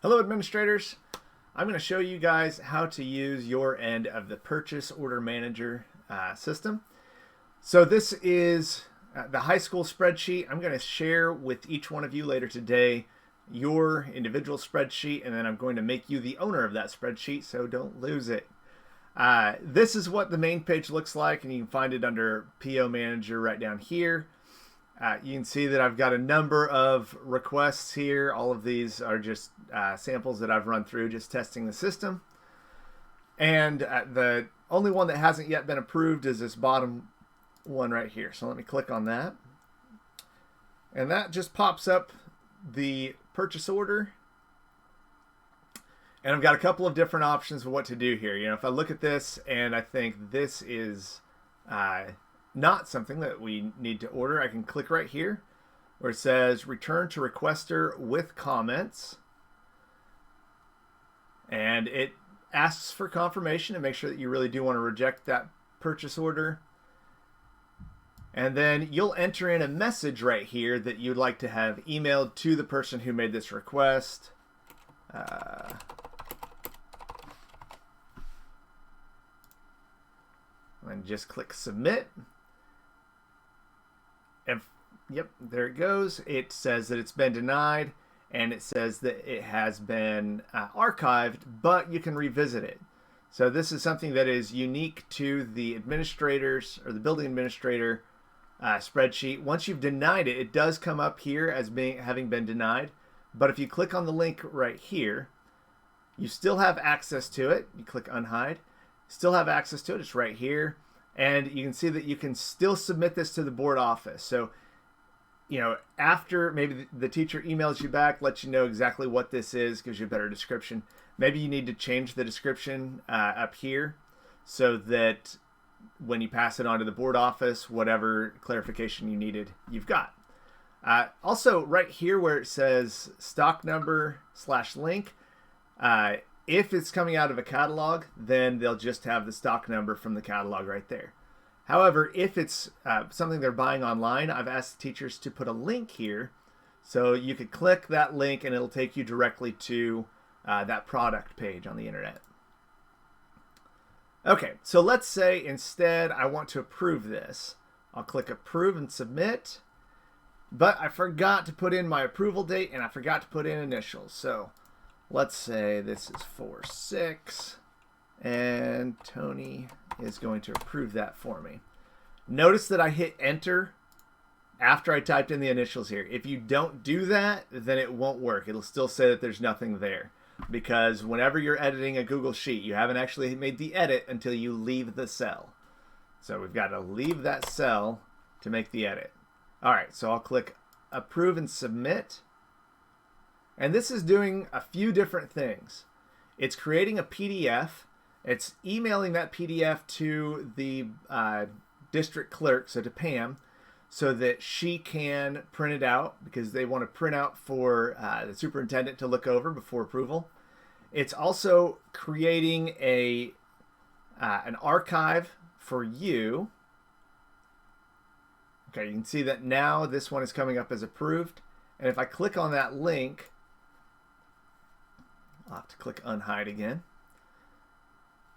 Hello administrators. I'm going to show you guys how to use your end of the purchase order manager system. So this is the high school spreadsheet. I'm going to share with each one of you later today your individual spreadsheet, and then I'm going to make you the owner of that spreadsheet, so don't lose it. This is what the main page looks like, and you can find it under PO Manager right down here. You can see that I've got a number of requests here. All of these are just samples that I've run through just testing the system. And the only one that hasn't yet been approved is this bottom one right here. So let me click on that. And that just pops up the purchase order. And I've got a couple of different options of what to do here. You know, if I look at this and I think this is not something that we need to order, I can click right here where it says return to requester with comments, and it asks for confirmation to make sure that you really do want to reject that purchase order. And then you'll enter in a message right here that you'd like to have emailed to the person who made this request. And just click submit. Yep, there it goes. It says that it's been denied, and it says that it has been archived, but you can revisit it. So this is something that is unique to the administrators or the building administrator spreadsheet. Once you've denied it, it does come up here as having been denied. But if you click on the link right here, you still have access to it. You click unhide, still have access to it. It's right here. And you can see that you can still submit this to the board office. So, you know, after maybe the teacher emails you back, lets you know exactly what this is, gives you a better description. Maybe you need to change the description up here so that when you pass it on to the board office, whatever clarification you needed, you've got. Also, right here where it says stock number / link, if it's coming out of a catalog, then they'll just have the stock number from the catalog right there. However, if it's something they're buying online, I've asked teachers to put a link here so you could click that link and it'll take you directly to that product page on the internet. Okay, so let's say instead I want to approve this. I'll click approve and submit, but I forgot to put in my approval date and I forgot to put in initials. So let's say this is 4/6, and Tony is going to approve that for me. Notice that I hit enter after I typed in the initials here. If you don't do that, then it won't work. It'll still say that there's nothing there, because whenever you're editing a Google Sheet, you haven't actually made the edit until you leave the cell. So we've got to leave that cell to make the edit. All right, so I'll click approve and submit. And this is doing a few different things. It's creating a PDF. It's emailing that PDF to the district clerk, so to Pam, so that she can print it out, because they want to print out for the superintendent to look over before approval. It's also creating an archive for you. Okay, you can see that now this one is coming up as approved. And if I click on that link, I'll have to click unhide again.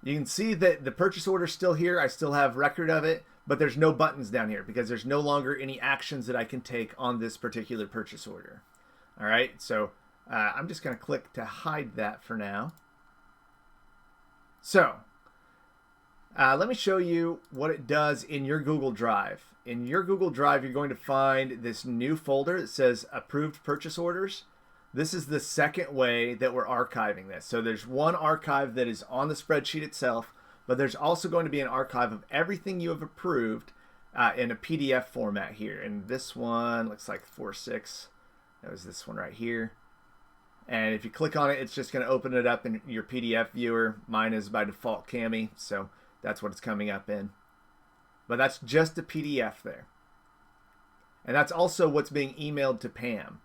You can see that the purchase order is still here. I still have record of it, but there's no buttons down here because there's no longer any actions that I can take on this particular purchase order. All right, so I'm just going to click to hide that for now. So let me show you what it does in your Google Drive. In your Google Drive, you're going to find this new folder that says approved purchase orders. This is the second way that we're archiving this. So there's one archive that is on the spreadsheet itself, but there's also going to be an archive of everything you have approved in a PDF format here. And this one looks like 4/6. That was this one right here. And if you click on it, it's just going to open it up in your PDF viewer. Mine is by default Cami, so that's what it's coming up in. But that's just a PDF there. And that's also what's being emailed to Pam.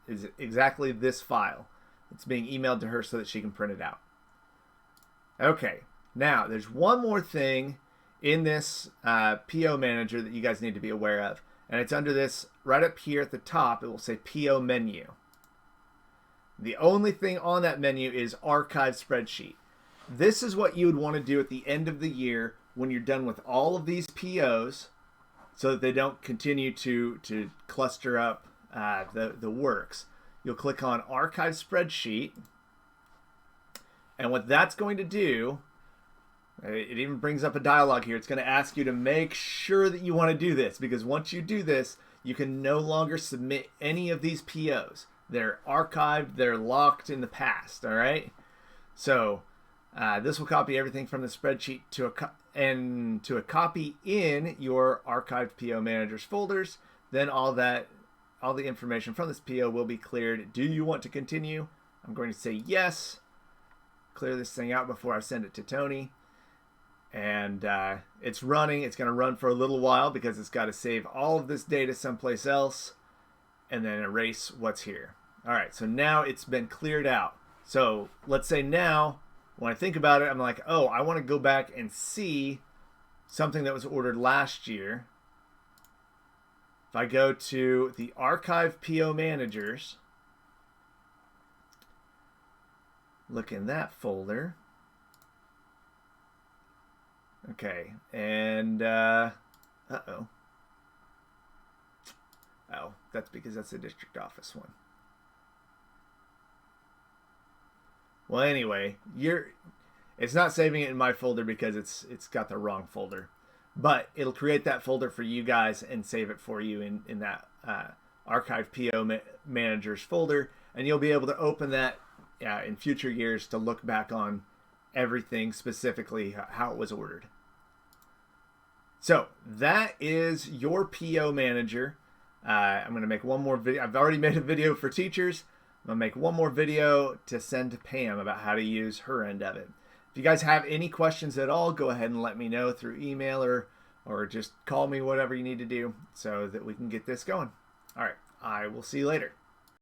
Is exactly this file. It's being emailed to her so that she can print it out. Okay, now there's one more thing in this PO manager that you guys need to be aware of, and it's under this right up here at the top. It will say PO menu. The only thing on that menu is Archive Spreadsheet. This is what you would want to do at the end of the year when you're done with all of these POs, so that they don't continue to cluster up the works. You'll click on Archive Spreadsheet, and what that's going to do, it even brings up a dialog here. It's going to ask you to make sure that you want to do this, because once you do this, you can no longer submit any of these POs. They're archived, they're locked in the past, all right? So this will copy everything from the spreadsheet to a copy in your archived PO managers folders. Then all the information from this PO will be cleared. Do you want to continue? I'm going to say yes. Clear this thing out before I send it to Tony. And it's running. It's going to run for a little while because it's got to save all of this data someplace else and then erase what's here. All right, so now it's been cleared out. So let's say now, when I think about it, I'm like, oh, I want to go back and see something that was ordered last year. If I go to the Archive PO Managers, look in that folder. Okay, and uh-oh. Oh, that's because that's the district office one. Well, anyway, it's not saving it in my folder because it's got the wrong folder. But it'll create that folder for you guys and save it for you in that Archive PO Managers folder. And you'll be able to open that in future years to look back on everything, specifically how it was ordered. So that is your PO manager. I'm going to make one more video. I've already made a video for teachers. I'm going to make one more video to send to Pam about how to use her end of it. If you guys have any questions at all, go ahead and let me know through email or just call me, whatever you need to do so that we can get this going. All right, I will see you later.